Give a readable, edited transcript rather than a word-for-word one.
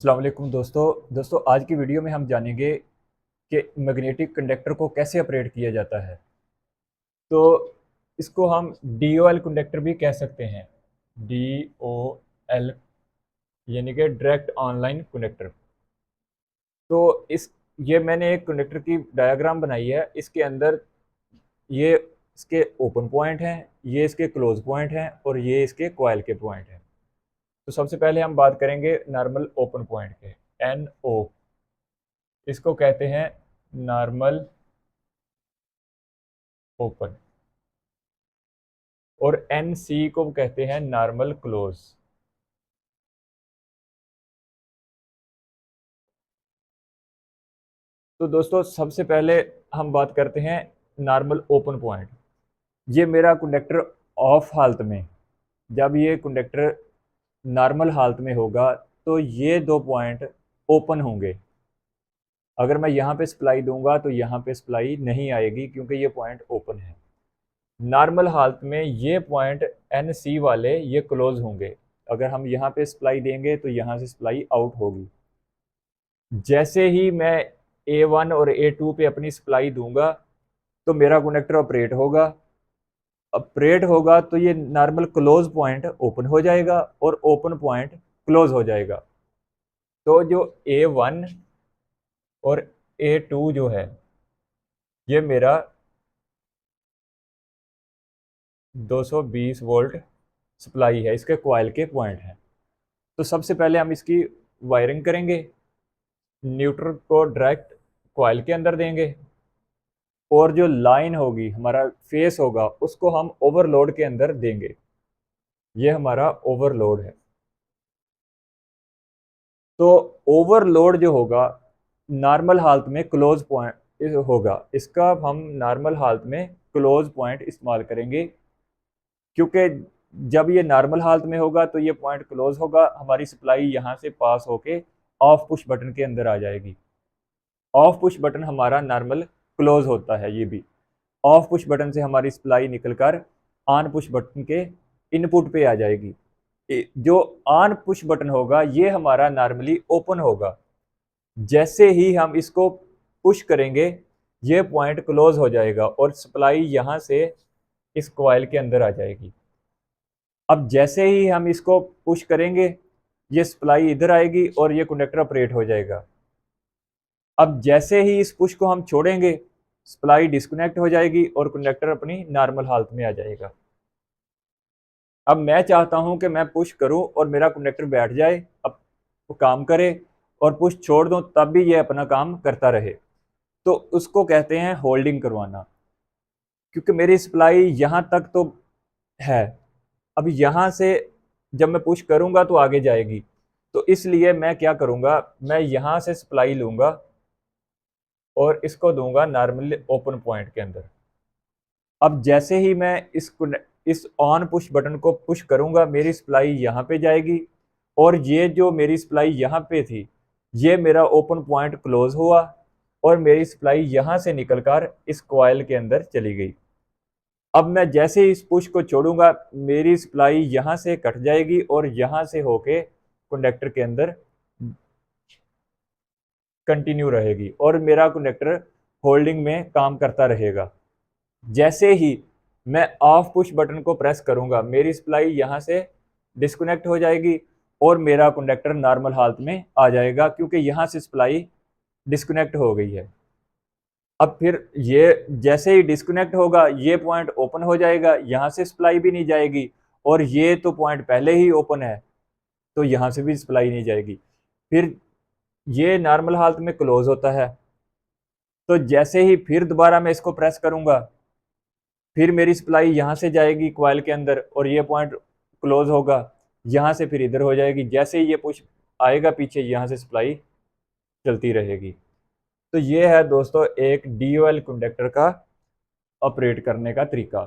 अस्सलाम वालेकुम दोस्तों आज की वीडियो में हम जानेंगे कि मैग्नेटिक कंडक्टर को कैसे ऑपरेट किया जाता है। तो इसको हम DOL कंडक्टर भी कह सकते हैं। DOL यानी कि डायरेक्ट ऑनलाइन कंडक्टर। तो इस ये मैंने एक कंडक्टर की डायग्राम बनाई है। इसके अंदर ये इसके ओपन पॉइंट हैं, ये इसके क्लोज पॉइंट हैं और ये इसके कॉइल के पॉइंट हैं। तो सबसे पहले हम बात करेंगे नॉर्मल ओपन पॉइंट के, NO। इसको कहते हैं नॉर्मल ओपन और NC को कहते हैं नॉर्मल क्लोज। तो दोस्तों सबसे पहले हम बात करते हैं नॉर्मल ओपन पॉइंट। ये मेरा कंडक्टर ऑफ हालत में, जब ये कंडक्टर नॉर्मल हालत में होगा तो ये दो पॉइंट ओपन होंगे। अगर मैं यहाँ पे सप्लाई दूंगा तो यहाँ पे सप्लाई नहीं आएगी क्योंकि ये पॉइंट ओपन है। नॉर्मल हालत में ये पॉइंट NC वाले ये क्लोज होंगे। अगर हम यहाँ पे सप्लाई देंगे तो यहाँ से सप्लाई आउट होगी। जैसे ही मैं A1 और A2 पे अपनी सप्लाई दूंगा तो मेरा कंडक्टर ऑपरेट होगा तो ये नॉर्मल क्लोज पॉइंट ओपन हो जाएगा और ओपन पॉइंट क्लोज हो जाएगा। तो जो A1 और A2 जो है ये मेरा 220 वोल्ट सप्लाई है, इसके कॉइल के पॉइंट हैं। तो सबसे पहले हम इसकी वायरिंग करेंगे। न्यूट्रल को डायरेक्ट कॉइल के अंदर देंगे और जो लाइन होगी, हमारा फेस होगा, उसको हम ओवरलोड के अंदर देंगे। ये हमारा ओवरलोड है। तो ओवरलोड जो होगा नॉर्मल हालत में क्लोज पॉइंट होगा, इसका हम नॉर्मल हालत में क्लोज पॉइंट इस्तेमाल करेंगे क्योंकि जब ये नॉर्मल हालत में होगा तो ये पॉइंट क्लोज होगा, हमारी सप्लाई यहाँ से पास होके ऑफ पुश बटन के अंदर आ जाएगी। ऑफ पुश बटन हमारा नॉर्मल क्लोज होता है। ये भी ऑफ पुश बटन से हमारी सप्लाई निकलकर ऑन पुश बटन के इनपुट पे आ जाएगी। जो ऑन पुश बटन होगा ये हमारा नॉर्मली ओपन होगा। जैसे ही हम इसको पुश करेंगे ये पॉइंट क्लोज हो जाएगा और सप्लाई यहाँ से इस कॉइल के अंदर आ जाएगी। अब जैसे ही हम इसको पुश करेंगे ये सप्लाई इधर आएगी और ये कंडक्टर ऑपरेट हो जाएगा। अब जैसे ही इस पुश को हम छोड़ेंगे सप्लाई डिस्कनेक्ट हो जाएगी और कंडक्टर अपनी नॉर्मल हालत में आ जाएगा। अब मैं चाहता हूं कि मैं पुश करूं और मेरा कंडक्टर बैठ जाए, अब वो काम करे, और पुश छोड़ दूं तब भी ये अपना काम करता रहे। तो उसको कहते हैं होल्डिंग करवाना। क्योंकि मेरी सप्लाई यहाँ तक तो है, अब यहाँ से जब मैं पुश करूंगा तो आगे जाएगी। तो इसलिए मैं क्या करूंगा, मैं यहाँ से सप्लाई लूंगा और इसको दूंगा नॉर्मली ओपन पॉइंट के अंदर। अब जैसे ही मैं इस ऑन पुश बटन को पुश करूंगा मेरी सप्लाई यहाँ पे जाएगी और ये जो मेरी सप्लाई यहाँ पे थी ये मेरा ओपन पॉइंट क्लोज हुआ और मेरी सप्लाई यहाँ से निकलकर इस कॉइल के अंदर चली गई। अब मैं जैसे ही इस पुश को छोड़ूंगा मेरी सप्लाई यहाँ से कट जाएगी और यहाँ से होके कंडक्टर के अंदर कंटिन्यू रहेगी और मेरा कंडक्टर होल्डिंग में काम करता रहेगा। जैसे ही मैं ऑफ पुश बटन को प्रेस करूंगा मेरी सप्लाई यहाँ से डिस्कनेक्ट हो जाएगी और मेरा कंडक्टर नॉर्मल हालत में आ जाएगा क्योंकि यहाँ से सप्लाई डिस्कनेक्ट हो गई है। अब फिर ये जैसे ही डिस्कनेक्ट होगा ये पॉइंट ओपन हो जाएगा, यहाँ से सप्लाई भी नहीं जाएगी और ये तो पॉइंट पहले ही ओपन है तो यहाँ से भी सप्लाई नहीं जाएगी। फिर ये नॉर्मल हालत में क्लोज होता है। तो जैसे ही फिर दोबारा मैं इसको प्रेस करूंगा फिर मेरी सप्लाई यहाँ से जाएगी कॉइल के अंदर और ये पॉइंट क्लोज होगा, यहाँ से फिर इधर हो जाएगी। जैसे ही ये पुश आएगा पीछे यहाँ से सप्लाई चलती रहेगी। तो ये है दोस्तों एक DOL कंडक्टर का ऑपरेट करने का तरीका।